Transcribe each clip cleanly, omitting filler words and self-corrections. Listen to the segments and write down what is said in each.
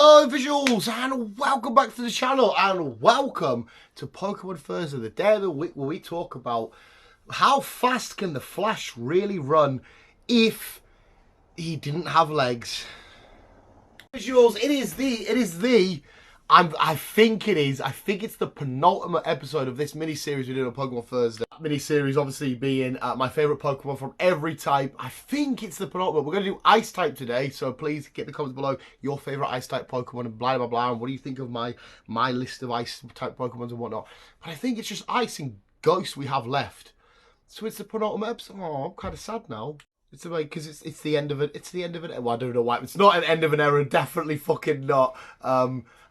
Hello visuals and welcome back to the channel and welcome to Pokemon Thursday, the day of the week where we talk about how fast can the Flash really run if he didn't have legs. Visuals, I think it's the penultimate episode of this mini-series we did on Pokemon Thursday. Mini-series obviously being my favourite Pokemon from every type. I think it's the penultimate. We're going to do Ice-type today, so please get in the comments below your favourite Ice-type Pokemon and blah, blah, blah. And what do you think of my list of Ice-type Pokemons and whatnot. But I think it's just Ice and Ghost we have left. So it's the penultimate episode. Oh, I'm kind of sad now. It's like, because it's the end of it. It's the end of it. Well, I don't know why. It's not an end of an era. Definitely fucking not.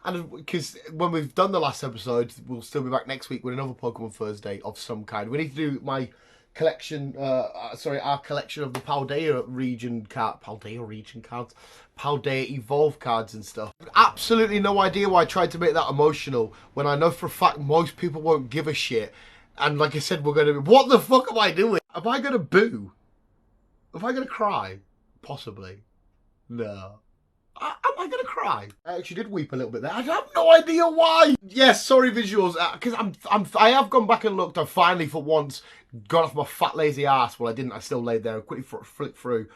And because when we've done the last episode, we'll still be back next week with another Pokemon Thursday of some kind. We need to do my collection, our collection of the Paldea region cards, Paldea Evolve cards and stuff. Absolutely no idea why I tried to make that emotional when I know for a fact most people won't give a shit. And like I said, we're going to be, what the fuck am I doing? Am I going to boo? Am I going to cry? Possibly. No. Am I going to cry? I actually did weep a little bit there. I have no idea why. Yes, sorry visuals, because I have gone back and looked. I finally, for once, got off my fat lazy ass. Well, I didn't. I still laid there and quickly flicked through.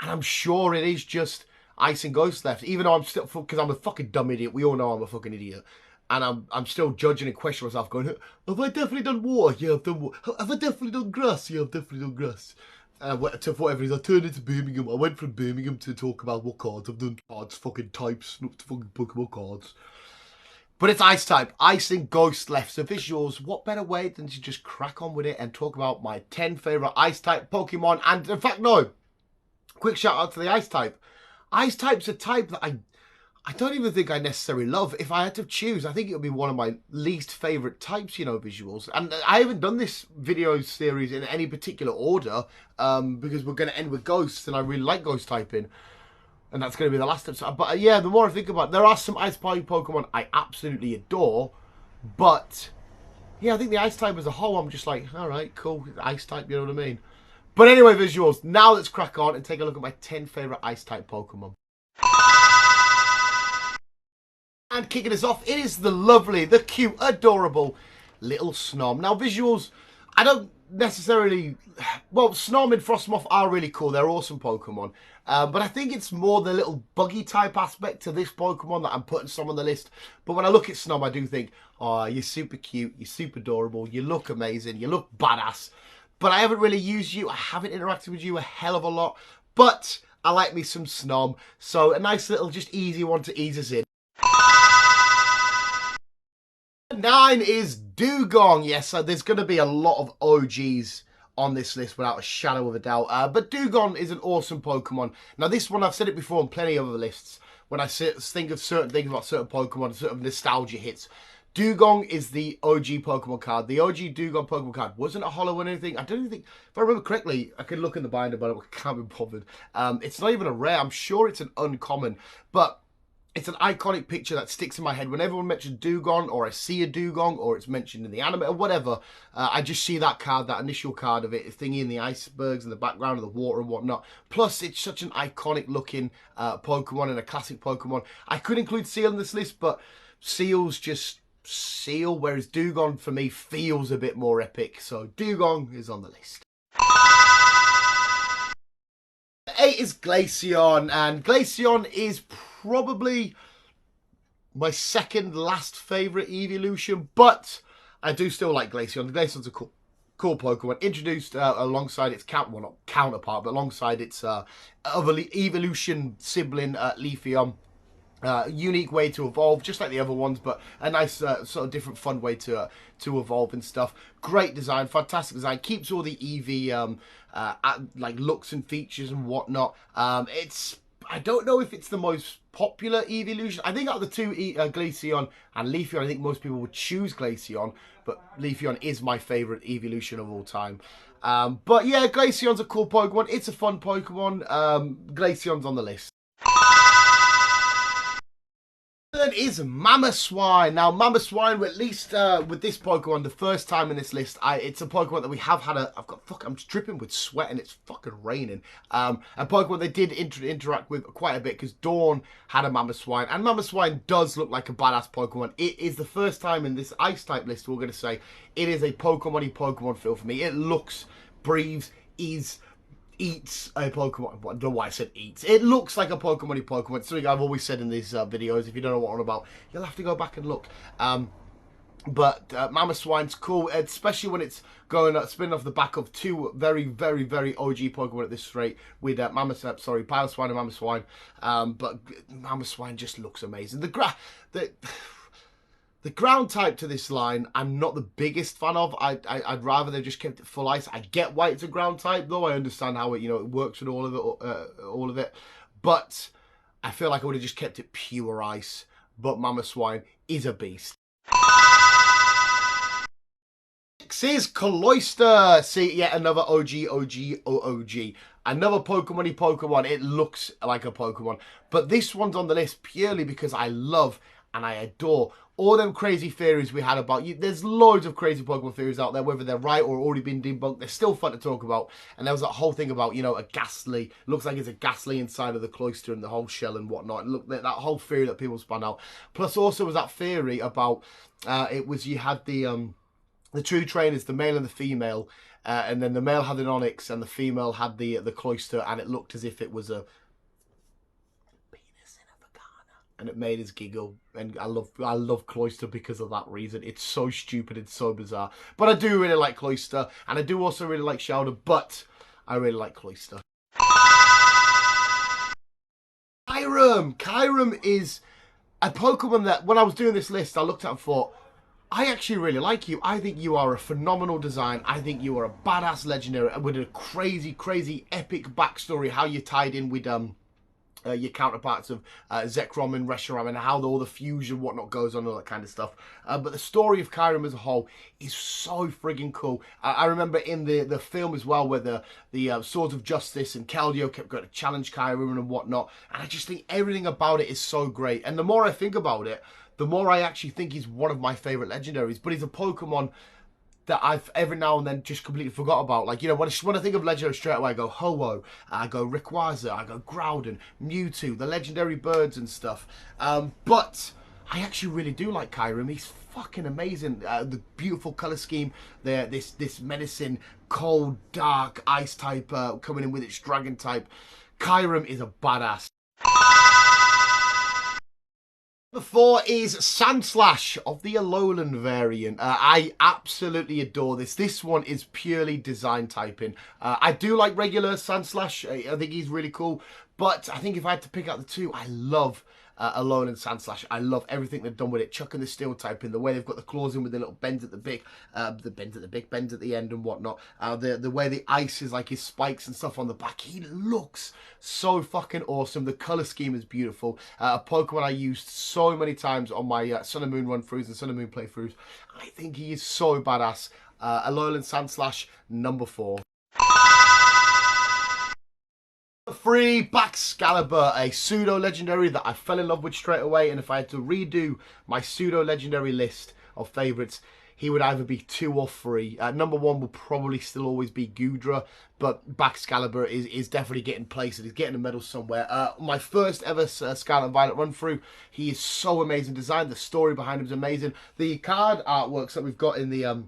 And I'm sure it is just Ice and Ghost left. Even though I'm still, because I'm a fucking dumb idiot. We all know I'm a fucking idiot. And I'm still judging and questioning myself, going, have I definitely done water? Yeah, I've done water. Have I definitely done grass? Yeah, I've definitely done grass. To whatever it is, I turned into Birmingham. I went from Birmingham to talk about what cards I've done. Cards, fucking types, not fucking Pokemon cards. But it's Ice type. Ice and Ghost left. So visuals, what better way than to just crack on with it and talk about my 10 favourite Ice type Pokemon. And in fact, no. Quick shout out to the Ice type. Ice type's a type that I don't even think I necessarily love. If I had to choose, I think it would be one of my least favourite types, you know, visuals. And I haven't done this video series in any particular order because we're going to end with Ghosts, and I really like Ghost typing. And that's going to be the last episode. But yeah, the more I think about it, there are some Ice type Pokemon I absolutely adore. But yeah, I think the Ice type as a whole, I'm just like, all right, cool, Ice type, you know what I mean? But anyway, visuals, now let's crack on and take a look at my 10 favourite Ice type Pokemon. And kicking us off, it is the lovely, the cute, adorable little Snom. Now, visuals, I don't necessarily... Well, Snom and Frostmoth are really cool. They're awesome Pokemon. But I think it's more the little buggy type aspect to this Pokemon that I'm putting some on the list. But when I look at Snom, I do think, oh, you're super cute, you're super adorable, you look amazing, you look badass. But I haven't really used you. I haven't interacted with you a hell of a lot. But I like me some Snom. So a nice little, just easy one to ease us in. 9 is Dewgong. Yes, so there's going to be a lot of OGs on this list without a shadow of a doubt. But Dewgong is an awesome Pokemon. Now, this one, I've said it before on plenty of other lists. When I think of certain things about certain Pokemon, sort of nostalgia hits. Dewgong is the OG Pokemon card. The OG Dewgong Pokemon card wasn't a hollow or anything. I don't even think, if I remember correctly, I could look in the binder, but I can't be bothered. It's not even a rare. I'm sure it's an uncommon. But it's an iconic picture that sticks in my head. When everyone mentions Dewgong, or I see a Dewgong, or it's mentioned in the anime, or whatever, I just see that card, that initial card of it, thingy in the icebergs in the background of the water and whatnot. Plus, it's such an iconic looking Pokemon and a classic Pokemon. I could include Seal in this list, but Seal's just Seal, whereas Dewgong, for me, feels a bit more epic. So Dewgong is on the list. 8 is Glaceon, and Glaceon is probably my second last favourite evolution, but I do still like Glaceon. Glaceon's a cool Pokemon, introduced alongside its counterpart, but alongside its evolution sibling, Leafeon. Unique way to evolve, just like the other ones, but a nice sort of different fun way to evolve and stuff. Great design, fantastic design, keeps all the EV like looks and features and whatnot. I don't know if it's the most popular evolution. I think out of the two, Glaceon and Leafeon, I think most people would choose Glaceon, but Leafeon is my favourite evolution of all time. But yeah, Glaceon's a cool Pokemon. It's a fun Pokemon. Glaceon's on the list. Then is Mamoswine. Now, Mamoswine, at least with this Pokemon, the first time in this list, it's a Pokemon that we have had I'm dripping with sweat and it's fucking raining. A Pokemon they did interact with quite a bit because Dawn had a Mamoswine, and Mamoswine does look like a badass Pokemon. It is the first time in this Ice-type list we're going to say it is a Pokemon-y Pokemon feel for me. It looks, breathes, eats a Pokemon. I don't know why I said eats. It looks like a Pokemon-y Pokemon. It's something I've always said in these videos. If you don't know what I'm about, you'll have to go back and look. But Mamoswine's cool, especially when it's going spinning off the back of two very, very, very OG Pokemon at this rate with Piloswine and Mamoswine. But Mamoswine just looks amazing. The ground type to this line, I'm not the biggest fan of. I'd rather they just kept it full ice. I get why it's a ground type, though. I understand how it works with all of it. But I feel like I would have just kept it pure ice. But Mamoswine is a beast. Next is Cloyster. See, yet another OG. Another Pokemon-y Pokemon. It looks like a Pokemon. But this one's on the list purely because I love and I adore all them crazy theories we had about you. There's loads of crazy Pokemon theories out there, whether they're right or already been debunked. They're still fun to talk about. And there was that whole thing about, a Ghastly. Looks like it's a Ghastly inside of the Cloyster and the whole shell and whatnot. Look, that whole theory that people spun out. Plus, also was that theory about you had the two trainers, the male and the female, and then the male had an Onyx and the female had the Cloyster, and it looked as if it was a penis in a vagina, and it made us giggle. And I love Cloyster because of that reason. It's so stupid, it's so bizarre. But I do really like Cloyster, and I do also really like Shouder, but I really like Cloyster. Kyurem is a Pokemon that when I was doing this list, I looked at and thought, I actually really like you. I think you are a phenomenal design. I think you are a badass legendary with a crazy, crazy epic backstory. How you tied in with your counterparts of Zekrom and Reshiram and how all the fusion whatnot goes on, all that kind of stuff. But the story of Kyurem as a whole is so friggin' cool. I remember in the film as well, where the Swords of Justice and Keldeo kept going to challenge Kyurem and whatnot. And I just think everything about it is so great. And the more I think about it, the more I actually think he's one of my favourite legendaries. But he's a Pokemon that I've every now and then just completely forgot about. Like, when I think of legendary straight away, I go Ho-Oh, I go Rayquaza, I go Groudon, Mewtwo, the legendary birds and stuff. But I actually really do like Kyurem. He's fucking amazing. The beautiful colour scheme, this menacing, cold, dark, ice type coming in with its dragon type. Kyurem is a badass. Number 4 is Sandslash of the Alolan variant. I absolutely adore this. This one is purely design typing. I do like regular Sandslash. I think he's really cool. But I think if I had to pick out the two, I love Alolan and Sandslash. I love everything they've done with it. Chucking the steel type in, the way they've got the claws in with the little bends at the bends at the end and whatnot. The way the ice is like his spikes and stuff on the back. He looks so fucking awesome. The color scheme is beautiful. A Pokemon I used so many times on my Sun and Moon run-throughs and Sun and Moon playthroughs. I think he is so badass. Alolan Sandslash, number 4. 3, Baxcalibur, a pseudo-legendary that I fell in love with straight away, and if I had to redo my pseudo-legendary list of favourites, he would either be 2 or 3. Number 1 will probably still always be Goodra, but Baxcalibur is definitely getting placed. He's getting a medal somewhere. My first ever Scarlet and Violet run-through, he is so amazing designed. The story behind him is amazing. The card artworks that we've got in the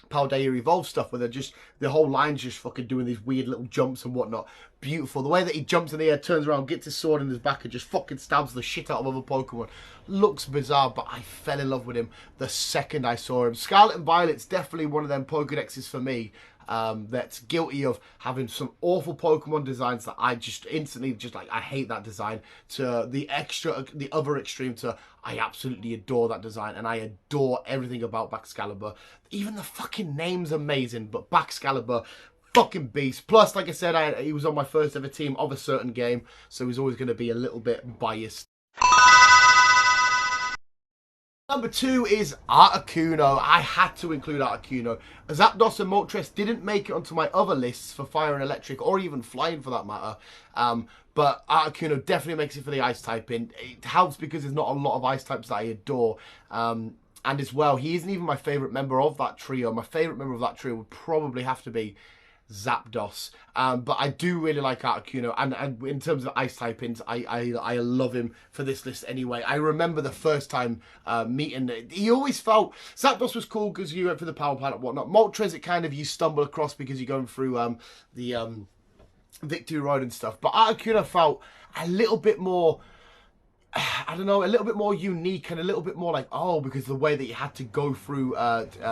Paldea Evolve stuff, where the whole line's just fucking doing these weird little jumps and whatnot. Beautiful. The way that he jumps in the air, turns around, gets his sword in his back and just fucking stabs the shit out of other Pokemon. Looks bizarre, but I fell in love with him the second I saw him. Scarlet and Violet's definitely one of them Pokedexes for me that's guilty of having some awful Pokemon designs that I just instantly I hate that design, to the other extreme to I absolutely adore that design, and I adore everything about Baxcalibur. Even the fucking name's amazing, but Baxcalibur, fucking beast. Plus, like I said, he was on my first ever team of a certain game, so he's always going to be a little bit biased. Number 2 is Articuno. I had to include Articuno. Zapdos and Moltres didn't make it onto my other lists for Fire and Electric, or even Flying for that matter. But Articuno definitely makes it for the Ice typing. It helps because there's not a lot of Ice types that I adore. And as well, he isn't even my favourite member of that trio. My favourite member of that trio would probably have to be Zapdos, but I do really like Articuno, and in terms of ice typings, I love him for this list anyway. I remember the first time meeting, he always felt, Zapdos was cool because you went for the power plant and whatnot. Moltres, it kind of, you stumble across because you're going through the Victory Road and stuff, but Articuno felt a little bit more, I don't know, a little bit more unique and a little bit more like, oh, because the way that you had to go through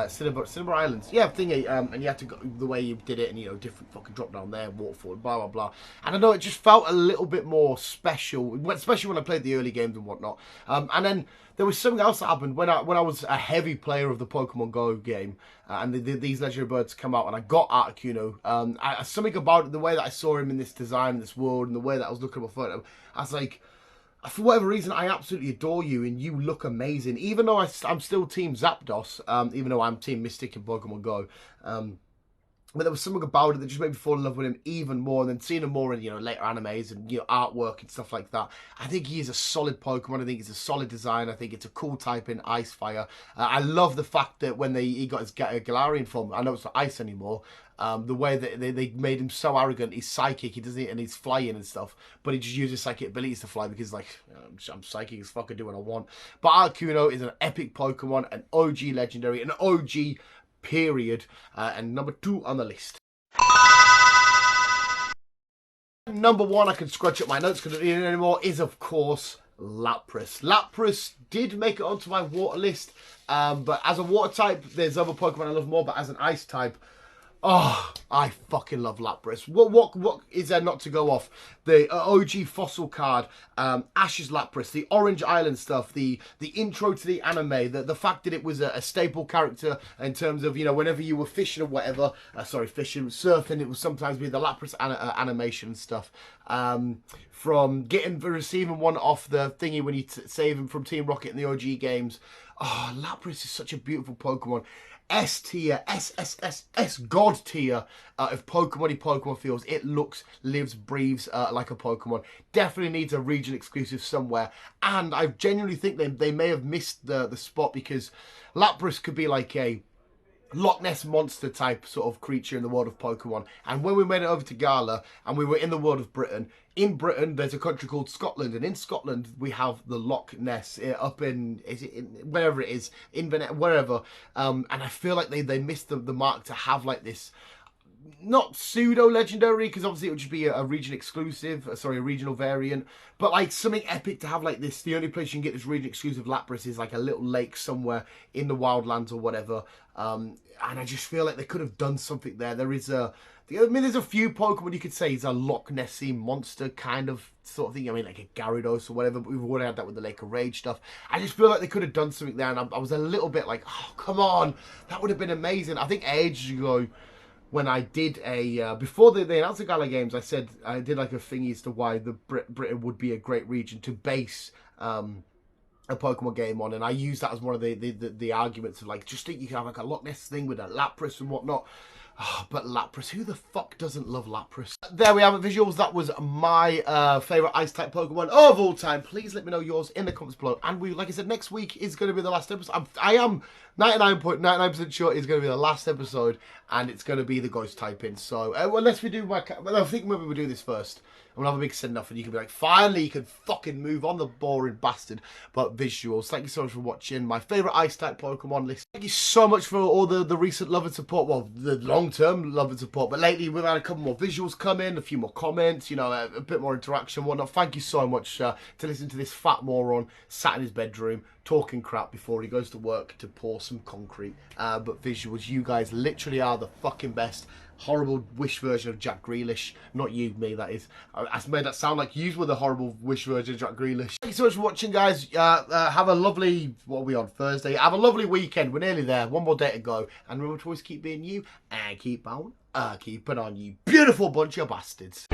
Cinnabar Islands. Yeah, thingy, and you had to go the way you did it, and, you know, different fucking drop down there, waterfall, blah, blah, blah. And I know it just felt a little bit more special, especially when I played the early games and whatnot. And then there was something else that happened when I was a heavy player of the Pokemon Go game, and these legendary birds come out, and I got Articuno. Something about it, the way that I saw him in this design, in this world, and the way that I was looking at my photo, I was like, for whatever reason, I absolutely adore you, and you look amazing. Even though I'm still Team Zapdos, even though I'm Team Mystic in Pokemon Go. But there was something about it that just made me fall in love with him even more. And then seeing him more in, you know, later animes and, you know, artwork and stuff like that. I think he is a solid Pokemon. I think he's a solid design. I think it's a cool type in Ice Fire. I love the fact that when he got his Galarian form, I know it's not Ice anymore. The way that they made him so arrogant, he's psychic, he doesn't, and he's flying and stuff, but he just uses psychic abilities to fly because, like, I'm psychic as fuck, I do what I want. But Articuno is an epic Pokemon, an OG legendary, an OG period, and number 2 on the list. Number 1, I can scratch up my notes because I don't need it anymore, is of course Lapras. Lapras did make it onto my water list, but as a water type, there's other Pokemon I love more, but as an ice type, oh, I fucking love Lapras. What is there not to go off? The OG fossil card, Ash's Lapras, the Orange Island stuff, the intro to the anime, the fact that it was a staple character in terms of, you know, whenever you were fishing or whatever, fishing, surfing, it would sometimes be the Lapras animation and stuff. From receiving one off the thingy when you save him from Team Rocket in the OG games. Oh, Lapras is such a beautiful Pokemon. S tier, S God tier of Pokemon feels. It looks, lives, breathes like a Pokemon. Definitely needs a region exclusive somewhere. And I genuinely think they may have missed the spot, because Lapras could be like a Loch Ness monster type sort of creature in the world of Pokemon. And when we made it over to Gala and we were in the world of Britain, in Britain there's a country called Scotland, and in Scotland we have the Loch Ness up in, wherever it is, Inverness, wherever. And I feel like they missed the mark to have like this, not pseudo legendary, because obviously it would just be a region exclusive, a regional variant, but like something epic to have like this. The only place you can get this region exclusive Lapras is like a little lake somewhere in the wildlands or whatever. And I just feel like they could have done something there. There's a few Pokemon you could say is a Loch Nessy monster kind of sort of thing. I mean, like a Gyarados or whatever, but we've already had that with the Lake of Rage stuff. I just feel like they could have done something there, and I was a little bit like, oh, come on, that would have been amazing. I think ages ago, when I did before they announced the Gala Games, I said I did like a thingy as to why Britain would be a great region to base a Pokemon game on, and I used that as one of the arguments of like, just think you can have like a Loch Ness thing with a Lapras and whatnot. Oh, but Lapras, who the fuck doesn't love Lapras? There we have it, visuals. That was my favourite Ice-type Pokemon of all time. Please let me know yours in the comments below. And like I said, next week is going to be the last episode. I am 99.99% sure it's going to be the last episode, and it's going to be the Ghost typing. So, unless we do I think maybe we'll do this first. I'm going to have a big send-off, and you can be like, finally, you can fucking move on, the boring bastard. But visuals, thank you so much for watching my favourite Ice-type Pokemon list. Thank you so much for all the recent love and support. Well, the long-term love and support. But lately, we've had a couple more visuals come in, a few more comments, you know, a bit more interaction, whatnot. Thank you so much to listen to this fat moron sat in his bedroom talking crap before he goes to work to pour some concrete. But visuals, you guys literally are the fucking best. Horrible wish version of Jack Grealish. Not you, me, that is. I made that sound like you were the horrible wish version of Jack Grealish. Thank you so much for watching, guys. Have a lovely, what are we on, Thursday? Have a lovely weekend. We're nearly there. One more day to go. And remember to always keep being you and keep on, keep it on, you beautiful bunch of bastards.